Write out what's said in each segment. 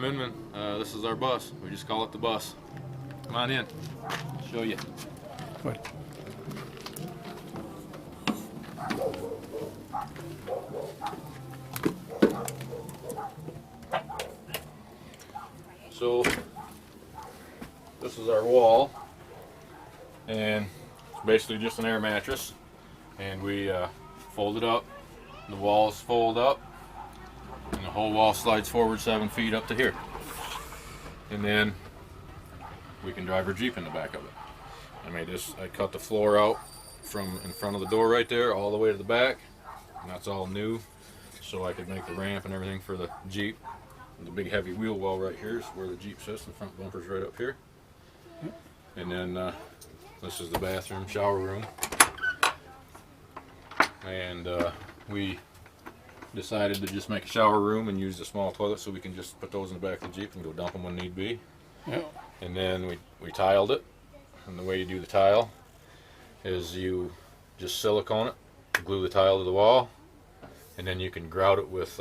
Tom Inman. This is our bus. We just call it the bus. Come on in. I'll show you. What? So this is our wall, and it's basically just an air mattress, and we fold it up. The walls fold up, and the whole wall slides forward 7 feet up to here, and then we can drive our Jeep in the back of it. I cut the floor out from in front of the door right there all the way to the back, and that's all new, so I could make the ramp and everything for the Jeep. And the big heavy wheel well right here is where the Jeep sits. The front bumper's right up here, and then this is the bathroom, shower room, and we decided to just make a shower room and use the small toilet, so we can just put those in the back of the Jeep and go dump them when need be. Yep. And then we tiled it, and the way you do the tile is you just silicone it, glue the tile to the wall, and then you can grout it with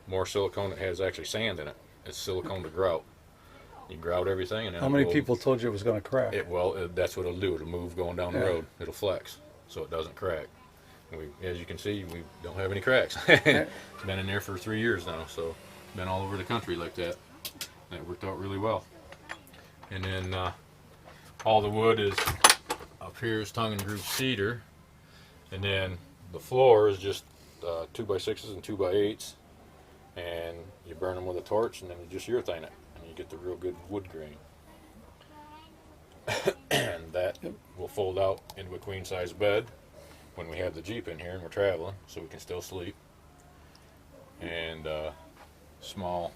more silicone that has actually sand in it. It's silicone to grout. You grout everything, and then How many people told you it was going to crack? That's what it'll do. It'll move going down the road. It'll flex, so it doesn't crack. And as you can see, we don't have any cracks. It's been in there for 3 years now, so been all over the country like that. And it worked out really well. And then all the wood is up here is tongue and groove cedar, and then the floor is just 2x6s and 2x8s, and you burn them with a torch, and then you just urethane it, and you get the real good wood grain. And that will fold out into a queen size bed when we have the Jeep in here and we're traveling, so we can still sleep. And small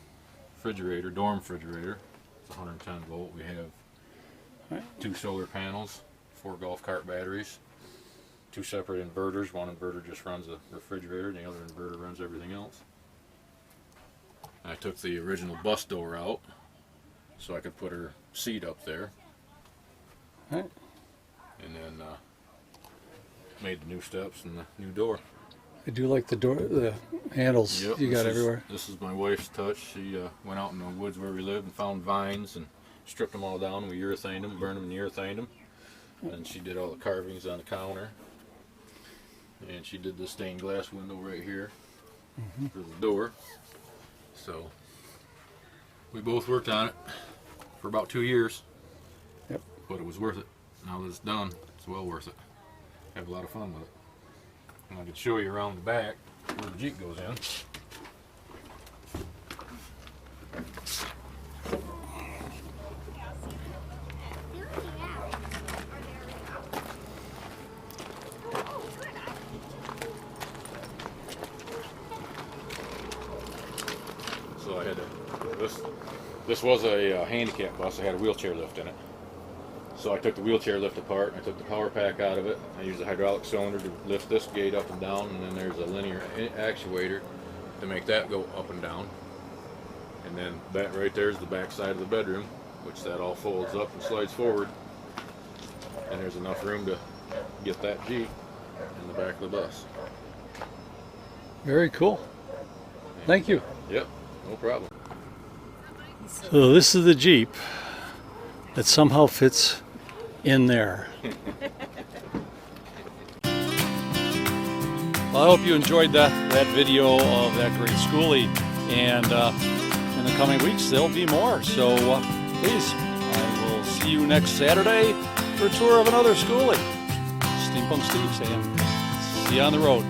refrigerator, dorm refrigerator. It's 110 volt. We have 2 solar panels, 4 golf cart batteries, 2 separate inverters. One inverter just runs the refrigerator, and the other inverter runs everything else. I took the original bus door out so I could put her seat up there. Right. And then made the new steps and the new door. I do like the door, the handles you got everywhere. This is my wife's touch. She went out in the woods where we lived and found vines and stripped them all down. We urethaned them, burned them and urethaned them. And she did all the carvings on the counter. And she did the stained glass window right here for the door. So we both worked on it for about 2 years. Yep. But it was worth it. Now that it's done, it's well worth it. Have a lot of fun with it. And I can show you around the back where the Jeep goes in. So I had this was a handicap bus. I had a wheelchair lift in it. So I took the wheelchair lift apart, and I took the power pack out of it. I used a hydraulic cylinder to lift this gate up and down, and then there's a linear actuator to make that go up and down. And then that right there is the back side of the bedroom, which that all folds up and slides forward. And there's enough room to get that Jeep in the back of the bus. Very cool. Thank you. Yep, no problem. So this is the Jeep that somehow fits in there. Well, I hope you enjoyed that video of that great Skoolie, and in the coming weeks there'll be more, so please, I will see you next Saturday for a tour of another Skoolie. Steampunk Steve saying, see you on the road.